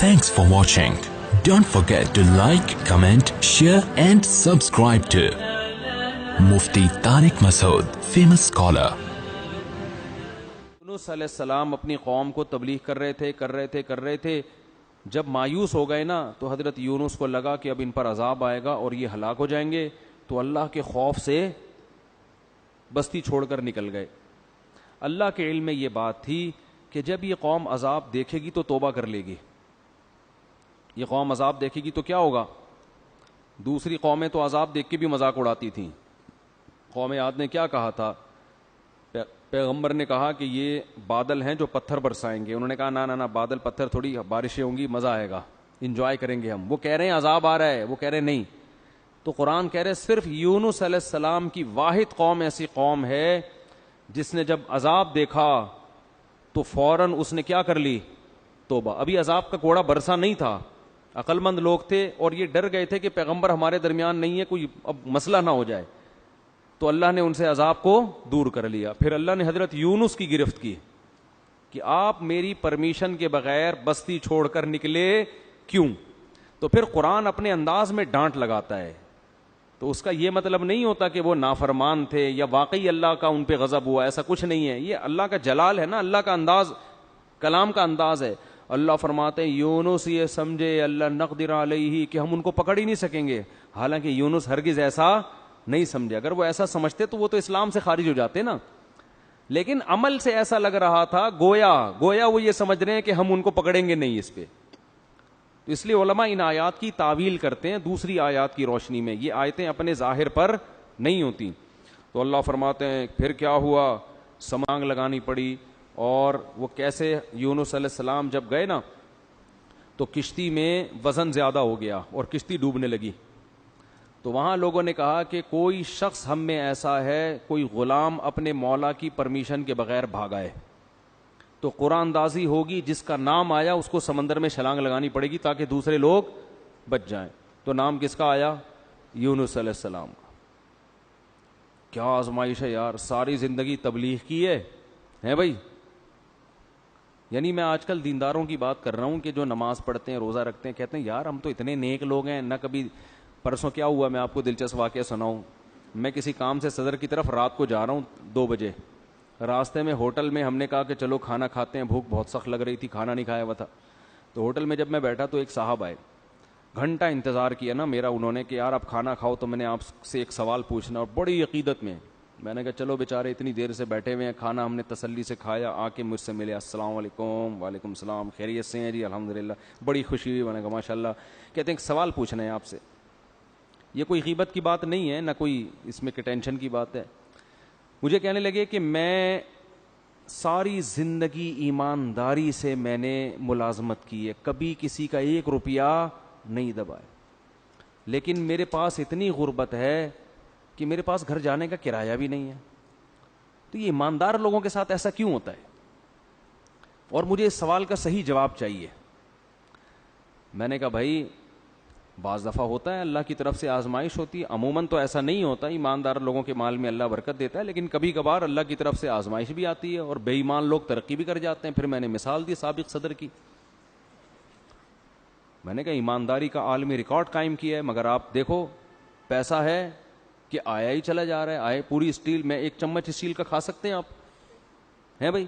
Thanks for watching. Don't forget to like, comment, share and subscribe to Mufti Tariq Masood, famous scholar. یونس علیہ السلام اپنی قوم کو تبلیغ کر رہے تھے. جب مایوس ہو گئے نا تو حضرت یونس کو لگا کہ اب ان پر عذاب آئے گا اور یہ ہلاک ہو جائیں گے, تو اللہ کے خوف سے بستی چھوڑ کر نکل گئے. اللہ کے علم میں یہ بات تھی کہ جب یہ قوم عذاب دیکھے گی تو توبہ کر لے گی. یہ قوم عذاب دیکھے گی تو کیا ہوگا؟ دوسری قومیں تو عذاب دیکھ کے بھی مذاق اڑاتی تھیں. قوم عاد نے کیا کہا تھا؟ پیغمبر نے کہا کہ یہ بادل ہیں جو پتھر برسائیں گے. انہوں نے کہا نہ بادل پتھر تھوڑی, بارشیں ہوں گی, مزہ آئے گا, انجوائے کریں گے ہم. وہ کہہ رہے ہیں عذاب آ رہا ہے, وہ کہہ رہے نہیں. تو قرآن کہہ رہے صرف یونس علیہ السلام کی واحد قوم ایسی قوم ہے جس نے جب عذاب دیکھا تو فوراً اس نے کیا کر لی؟ توبہ. ابھی عذاب کا کوڑا برسا نہیں تھا, عقل مند لوگ تھے اور یہ ڈر گئے تھے کہ پیغمبر ہمارے درمیان نہیں ہے, کوئی اب مسئلہ نہ ہو جائے. تو اللہ نے ان سے عذاب کو دور کر لیا. پھر اللہ نے حضرت یونس کی گرفت کی کہ آپ میری پرمیشن کے بغیر بستی چھوڑ کر نکلے کیوں؟ تو پھر قرآن اپنے انداز میں ڈانٹ لگاتا ہے. تو اس کا یہ مطلب نہیں ہوتا کہ وہ نافرمان تھے یا واقعی اللہ کا ان پہ غضب ہوا, ایسا کچھ نہیں ہے. یہ اللہ کا جلال ہے نا, اللہ کا انداز, کلام کا انداز ہے. اللہ فرماتے ہیں یونس یہ سمجھے اللہ نقدر علیہ کہ ہم ان کو پکڑ ہی نہیں سکیں گے. حالانکہ یونس ہرگز ایسا نہیں سمجھے. اگر وہ ایسا سمجھتے تو وہ تو اسلام سے خارج ہو جاتے نا. لیکن عمل سے ایسا لگ رہا تھا گویا وہ یہ سمجھ رہے ہیں کہ ہم ان کو پکڑیں گے نہیں اس پہ. تو اس لیے علماء ان آیات کی تعویل کرتے ہیں دوسری آیات کی روشنی میں. یہ آیتیں اپنے ظاہر پر نہیں ہوتی. تو اللہ فرماتے ہیں پھر کیا ہوا؟ سمانگ لگانی پڑی. اور وہ کیسے؟ یونس علیہ السلام جب گئے نا تو کشتی میں وزن زیادہ ہو گیا اور کشتی ڈوبنے لگی. تو وہاں لوگوں نے کہا کہ کوئی شخص ہم میں ایسا ہے, کوئی غلام اپنے مولا کی پرمیشن کے بغیر بھاگا ہے تو قرآن دازی ہوگی, جس کا نام آیا اس کو سمندر میں چھلانگ لگانی پڑے گی تاکہ دوسرے لوگ بچ جائیں. تو نام کس کا آیا؟ یونس علیہ السلام کا. کیا آزمائش ہے یار, ساری زندگی تبلیغ کی ہے بھائی. یعنی میں آج کل دینداروں کی بات کر رہا ہوں کہ جو نماز پڑھتے ہیں, روزہ رکھتے ہیں, کہتے ہیں یار ہم تو اتنے نیک لوگ ہیں, نہ کبھی. پرسوں کیا ہوا, میں آپ کو دلچسپ واقعہ سناؤں. میں کسی کام سے صدر کی طرف رات کو جا رہا ہوں 2 بجے. راستے میں ہوٹل میں ہم نے کہا کہ چلو کھانا کھاتے ہیں, بھوک بہت سخت لگ رہی تھی, کھانا نہیں کھایا ہوا تھا. تو ہوٹل میں جب میں بیٹھا تو ایک صاحب آئے, گھنٹہ انتظار کیا نا میرا انہوں نے کہ یار آپ کھانا کھاؤ تو میں نے آپ سے ایک سوال پوچھنا, اور بڑی عقیدت میں نے کہا چلو بیچارے اتنی دیر سے بیٹھے ہوئے ہیں, کھانا ہم نے تسلی سے کھایا, آ کے مجھ سے ملے, السلام علیکم. وعلیکم السلام, خیریت سے ہیں جی؟ الحمدللہ. بڑی خوشی ہوئی. میں نے کہا ماشاء اللہ. کہتے ہیں ایک سوال پوچھنا ہے آپ سے. یہ کوئی غیبت کی بات نہیں ہے, نہ کوئی اس میں ٹینشن کی بات ہے. مجھے کہنے لگے کہ میں ساری زندگی ایمانداری سے میں نے ملازمت کی ہے, کبھی کسی کا 1 روپیہ نہیں دبایا, لیکن میرے پاس اتنی غربت ہے کہ میرے پاس گھر جانے کا کرایہ بھی نہیں ہے. تو یہ ایماندار لوگوں کے ساتھ ایسا کیوں ہوتا ہے؟ اور مجھے اس سوال کا صحیح جواب چاہیے. میں نے کہا بھائی بعض دفعہ ہوتا ہے, اللہ کی طرف سے آزمائش ہوتی ہے, عموماً تو ایسا نہیں ہوتا. ایماندار لوگوں کے مال میں اللہ برکت دیتا ہے, لیکن کبھی کبھار اللہ کی طرف سے آزمائش بھی آتی ہے اور بے ایمان لوگ ترقی بھی کر جاتے ہیں. پھر میں نے مثال دی سابق صدر کی. میں نے کہا ایمانداری کا عالمی ریکارڈ قائم کیا ہے, مگر آپ دیکھو پیسہ ہے کہ آیا ہی چلا جا رہا ہے. آئے پوری اسٹیل میں 1 چمچ اسٹیل کا کھا سکتے ہیں آپ, ہیں بھائی؟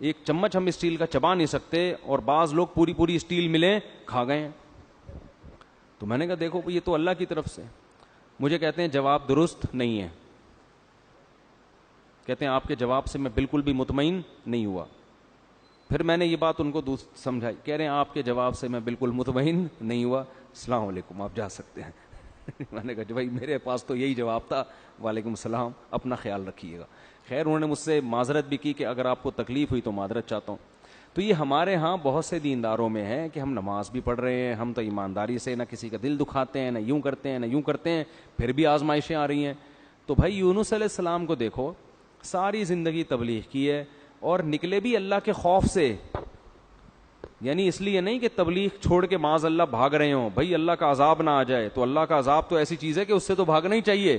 1 چمچ ہم اسٹیل کا چبا نہیں سکتے, اور بعض لوگ پوری اسٹیل ملیں کھا گئے ہیں. تو میں نے کہا دیکھو یہ تو اللہ کی طرف سے. مجھے کہتے ہیں جواب درست نہیں ہے. کہتے ہیں آپ کے جواب سے میں بالکل بھی مطمئن نہیں ہوا. پھر میں نے یہ بات ان کو سمجھائی. کہہ رہے ہیں آپ کے جواب سے میں بالکل مطمئن نہیں ہوا, السلام علیکم, آپ جا سکتے ہیں. میں نے کہا بھائی میرے پاس تو یہی جواب تھا, وعلیکم السلام, اپنا خیال رکھیے گا. خیر انہوں نے مجھ سے معذرت بھی کی کہ اگر آپ کو تکلیف ہوئی تو معذرت چاہتا ہوں. تو یہ ہمارے ہاں بہت سے دینداروں میں ہے کہ ہم نماز بھی پڑھ رہے ہیں, ہم تو ایمانداری سے نہ کسی کا دل دکھاتے ہیں, نہ یوں کرتے ہیں نہ یوں کرتے ہیں, پھر بھی آزمائشیں آ رہی ہیں. تو بھائی یونس علیہ السلام کو دیکھو, ساری زندگی تبلیغ کی ہے اور نکلے بھی اللہ کے خوف سے. یعنی اس لیے نہیں کہ تبلیغ چھوڑ کے معاذ اللہ بھاگ رہے ہوں, بھائی اللہ کا عذاب نہ آ جائے. تو اللہ کا عذاب تو ایسی چیز ہے کہ اس سے تو بھاگنا ہی چاہیے,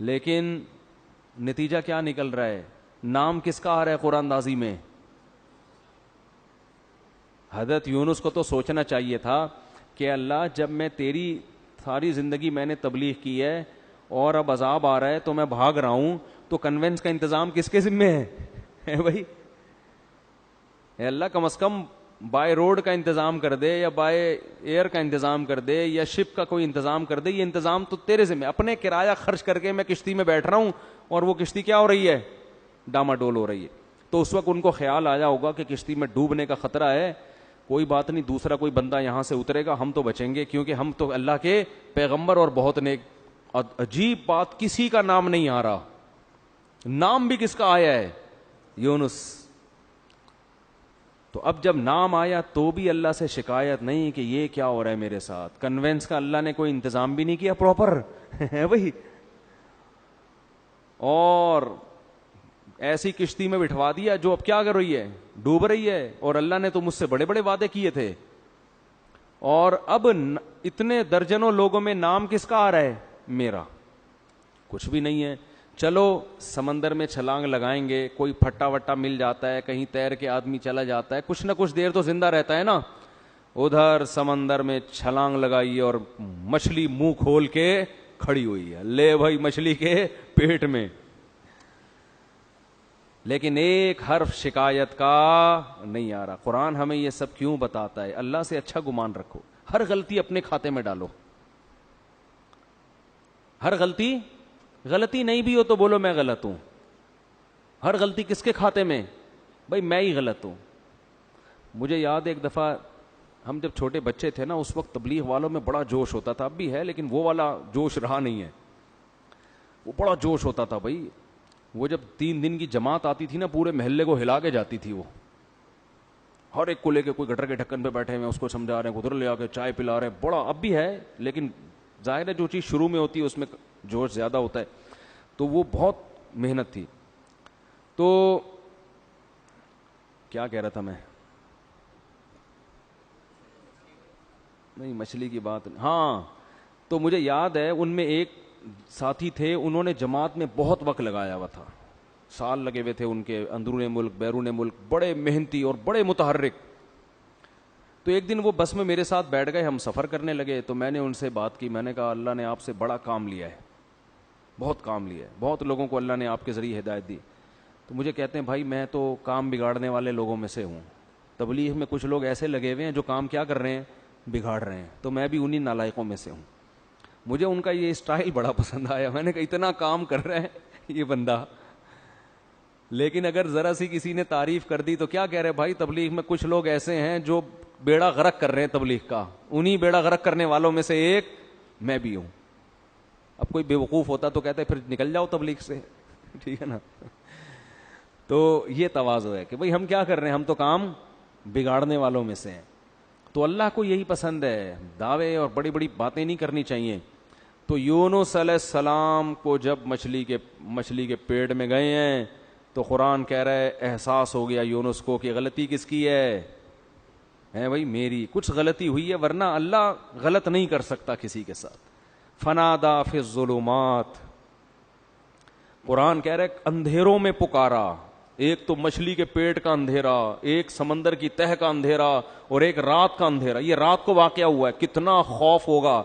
لیکن نتیجہ کیا نکل رہا ہے؟ نام کس کا آ رہا ہے قرآن دازی میں؟ حضرت یونس کو تو سوچنا چاہیے تھا کہ اللہ جب میں تیری ساری زندگی میں نے تبلیغ کی ہے اور اب عذاب آ رہا ہے تو میں بھاگ رہا ہوں, تو کنوینس کا انتظام کس کے ذمے ہے بھائی؟ اے اللہ کم از کم بائی روڈ کا انتظام کر دے, یا بائی ایئر کا انتظام کر دے, یا شپ کا کوئی انتظام کر دے. یہ انتظام تو تیرے ذمہ. اپنے کرایہ خرچ کر کے میں کشتی میں بیٹھ رہا ہوں اور وہ کشتی کیا ہو رہی ہے, ڈاماڈول ہو رہی ہے. تو اس وقت ان کو خیال آیا ہوگا کہ کشتی میں ڈوبنے کا خطرہ ہے, کوئی بات نہیں, دوسرا کوئی بندہ یہاں سے اترے گا, ہم تو بچیں گے کیونکہ ہم تو اللہ کے پیغمبر اور بہت نیک. عجیب بات, کسی کا نام نہیں آ رہا. نام بھی کس کا آیا ہے؟ یونس. تو اب جب نام آیا تو بھی اللہ سے شکایت نہیں کہ یہ کیا ہو رہا ہے میرے ساتھ. کنوینس کا اللہ نے کوئی انتظام بھی نہیں کیا پراپر ہے بھائی, اور ایسی کشتی میں بٹھوا دیا جو اب کیا کر رہی ہے, ڈوب رہی ہے. اور اللہ نے تو مجھ سے بڑے بڑے وعدے کیے تھے, اور اب اتنے درجنوں لوگوں میں نام کس کا آ رہا ہے؟ میرا. کچھ بھی نہیں ہے. چلو سمندر میں چھلانگ لگائیں گے, کوئی پھٹا وٹا مل جاتا ہے, کہیں تیر کے آدمی چلا جاتا ہے, کچھ نہ کچھ دیر تو زندہ رہتا ہے نا. ادھر سمندر میں چھلانگ لگائی اور مچھلی منہ کھول کے کھڑی ہوئی ہے, لے بھائی مچھلی کے پیٹ میں. لیکن ایک حرف شکایت کا نہیں آ رہا. قرآن ہمیں یہ سب کیوں بتاتا ہے؟ اللہ سے اچھا گمان رکھو, ہر غلطی اپنے کھاتے میں ڈالو. ہر غلطی نہیں بھی ہو تو بولو میں غلط ہوں. ہر غلطی کس کے کھاتے میں؟ بھائی میں ہی غلط ہوں. مجھے یاد ہے ایک دفعہ ہم جب چھوٹے بچے تھے نا, اس وقت تبلیغ والوں میں بڑا جوش ہوتا تھا, اب بھی ہے لیکن وہ والا جوش رہا نہیں ہے. وہ بڑا جوش ہوتا تھا بھائی. وہ جب 3 دن کی جماعت آتی تھی نا, پورے محلے کو ہلا کے جاتی تھی. وہ ہر ایک کو لے کے, کوئی گٹر کے ڈھکن پہ بیٹھے ہوئے اس کو سمجھا رہے ہیں, ادھر لے آ کے چائے پلا رہے ہیں. بڑا اب بھی ہے لیکن ظاہر ہے جو چیز شروع میں ہوتی ہے اس میں جوش زیادہ ہوتا ہے. تو وہ بہت محنت تھی. تو کیا کہہ رہا تھا میں؟ نہیں مچھلی کی بات. ہاں, تو مجھے یاد ہے ان میں ایک ساتھی تھے, انہوں نے جماعت میں بہت وقت لگایا ہوا تھا, سال لگے ہوئے تھے ان کے, اندرون ملک بیرون ملک, بڑے محنتی اور بڑے متحرک. تو ایک دن وہ بس میں میرے ساتھ بیٹھ گئے, ہم سفر کرنے لگے. تو میں نے ان سے بات کی, میں نے کہا اللہ نے آپ سے بڑا کام لیا ہے, بہت کام لیا ہے, بہت لوگوں کو اللہ نے آپ کے ذریعے ہدایت دی. تو مجھے کہتے ہیں بھائی میں تو کام بگاڑنے والے لوگوں میں سے ہوں. تبلیغ میں کچھ لوگ ایسے لگے ہوئے ہیں جو کام کیا کر رہے ہیں, بگاڑ رہے ہیں. تو میں بھی انہی نالائقوں میں سے ہوں. مجھے ان کا یہ اسٹائل بڑا پسند آیا. میں نے کہا اتنا کام کر رہے ہیں یہ بندہ, لیکن اگر ذرا سی کسی نے تعریف کر دی تو کیا کہہ رہے بھائی, تبلیغ میں کچھ لوگ ایسے ہیں جو بیڑا غرق کر رہے ہیں تبلیغ کا. انہی بیڑا غرق کرنے والوں میں سے ایک میں بھی ہوں. اب کوئی بے وقوف ہوتا تو کہتے پھر نکل جاؤ تبلیغ سے, ٹھیک ہے نا. تو یہ تواضع ہے کہ بھئی ہم کیا کر رہے ہیں, ہم تو کام بگاڑنے والوں میں سے ہیں. تو اللہ کو یہی پسند ہے, دعوے اور بڑی بڑی باتیں نہیں کرنی چاہیے. تو یونس علیہ السلام کو جب مچھلی کے پیٹ میں گئے ہیں تو قرآن کہہ رہا ہے احساس ہو گیا یونس کو کہ غلطی کس کی ہے بھائی میری. کچھ غلطی ہوئی ہے, ورنہ اللہ غلط نہیں کر سکتا کسی کے ساتھ. فنادا فی الظلمات, قرآن کہہ رہا ہے اندھیروں میں پکارا. ایک تو مچھلی کے پیٹ کا اندھیرا, ایک سمندر کی تہ کا اندھیرا, اور ایک رات کا اندھیرا. یہ رات کو واقعہ ہوا ہے, کتنا خوف ہوگا.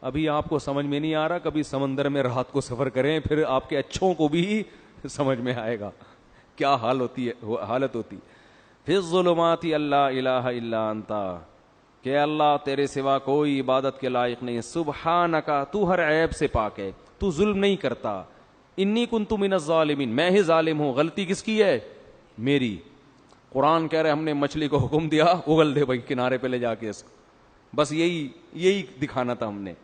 ابھی آپ کو سمجھ میں نہیں آ رہا, کبھی سمندر میں رات کو سفر کریں, پھر آپ کے اچھوں کو بھی سمجھ میں آئے گا کیا حالت ہوتی. فی الظلمات اللہ الہ الا انت, کہ اللہ تیرے سوا کوئی عبادت کے لائق نہیں ہے. سبحانک, تو ہر عیب سے پاک ہے, تو ظلم نہیں کرتا. انی کنت من الظالمین, میں ہی ظالم ہوں. غلطی کس کی ہے؟ میری. قرآن کہہ رہے ہم نے مچھلی کو حکم دیا اگل دے بھائی کنارے پہ لے جا کے, بس یہی دکھانا تھا ہم نے.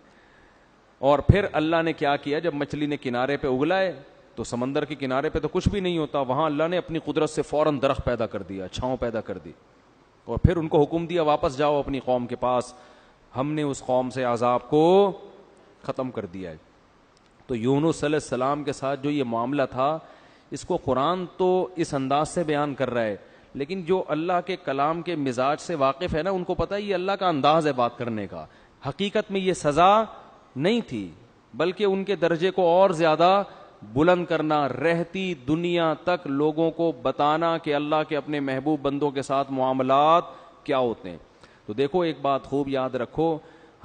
اور پھر اللہ نے کیا کیا, جب مچھلی نے کنارے پہ اگلائے تو سمندر کے کنارے پہ تو کچھ بھی نہیں ہوتا, وہاں اللہ نے اپنی قدرت سے فوراً درخت پیدا کر دیا, چھاؤں پیدا کر دی, اور پھر ان کو حکم دیا واپس جاؤ اپنی قوم کے پاس. ہم نے اس قوم سے عذاب کو ختم کر دیا ہے. تو یونس علیہ السلام کے ساتھ جو یہ معاملہ تھا, اس کو قرآن تو اس انداز سے بیان کر رہا ہے, لیکن جو اللہ کے کلام کے مزاج سے واقف ہے نا, ان کو پتہ ہے یہ اللہ کا انداز ہے بات کرنے کا. حقیقت میں یہ سزا نہیں تھی, بلکہ ان کے درجے کو اور زیادہ بلند کرنا, رہتی دنیا تک لوگوں کو بتانا کہ اللہ کے اپنے محبوب بندوں کے ساتھ معاملات کیا ہوتے ہیں. تو دیکھو ایک بات خوب یاد رکھو,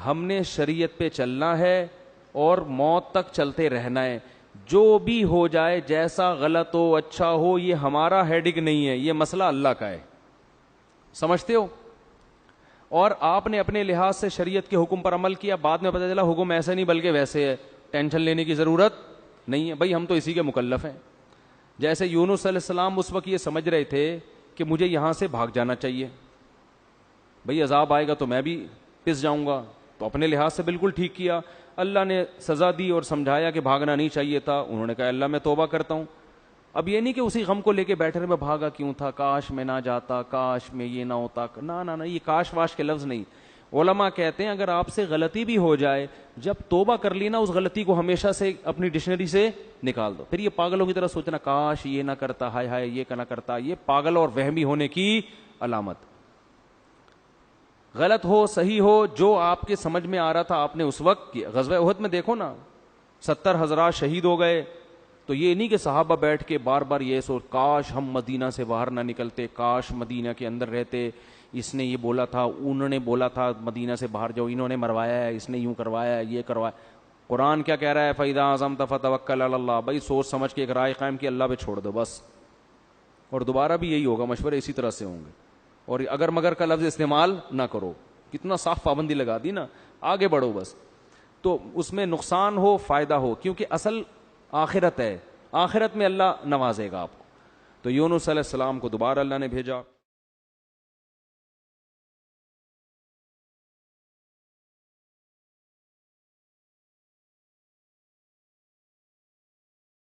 ہم نے شریعت پہ چلنا ہے اور موت تک چلتے رہنا ہے. جو بھی ہو جائے, جیسا غلط ہو اچھا ہو, یہ ہمارا ہیڈک نہیں ہے, یہ مسئلہ اللہ کا ہے. سمجھتے ہو؟ اور آپ نے اپنے لحاظ سے شریعت کے حکم پر عمل کیا, بعد میں پتہ چلا حکم ایسے نہیں بلکہ ویسے ہے, ٹینشن لینے کی ضرورت نہیں ہے. بھائی ہم تو اسی کے مکلف ہیں. جیسے یونس علیہ السلام اس وقت یہ سمجھ رہے تھے کہ مجھے یہاں سے بھاگ جانا چاہیے, بھائی عذاب آئے گا تو میں بھی پس جاؤں گا, تو اپنے لحاظ سے بالکل ٹھیک کیا. اللہ نے سزا دی اور سمجھایا کہ بھاگنا نہیں چاہیے تھا. انہوں نے کہا اللہ میں توبہ کرتا ہوں. اب یہ نہیں کہ اسی غم کو لے کے بیٹھے رہے, میں بھاگا کیوں تھا, کاش میں نہ جاتا, کاش میں یہ نہ ہوتا. نہ, یہ کاش واش کے لفظ نہیں. علماء کہتے ہیں اگر آپ سے غلطی بھی ہو جائے, جب توبہ کر لی نا, اس غلطی کو ہمیشہ سے اپنی ڈکشنری سے نکال دو. پھر یہ پاگلوں کی طرح سوچنا کاش یہ نہ کرتا, ہائے ہائے یہ نہ کرتا, یہ پاگل اور وہمی ہونے کی علامت. غلط ہو صحیح ہو, جو آپ کے سمجھ میں آ رہا تھا آپ نے اس وقت کیا. غزوہ احد میں دیکھو نا, 70 حضرات شہید ہو گئے. تو یہ نہیں کہ صحابہ بیٹھ کے بار بار یہ سوچ کاش ہم مدینہ سے باہر نہ نکلتے, کاش مدینہ کے اندر رہتے, اس نے یہ بولا تھا, انہوں نے بولا تھا مدینہ سے باہر جاؤ, انہوں نے مروایا ہے, اس نے یوں کروایا ہے, یہ کروایا. قرآن کیا کہہ رہا ہے, فَإِذَا عَزَمْتَ فَتَوَكَّلْ عَلَى اللَّهِ. بھائی سوچ سمجھ کے ایک رائے قائم کی, اللہ پہ چھوڑ دو بس. اور دوبارہ بھی یہی ہوگا, مشورے اسی طرح سے ہوں گے. اور اگر مگر کا لفظ استعمال نہ کرو. کتنا صاف پابندی لگا دی نا, آگے بڑھو بس. تو اس میں نقصان ہو فائدہ ہو, کیونکہ اصل آخرت ہے, آخرت میں اللہ نوازے گا آپ کو. تو یونس علیہ السلام کو دوبارہ اللہ نے بھیجا.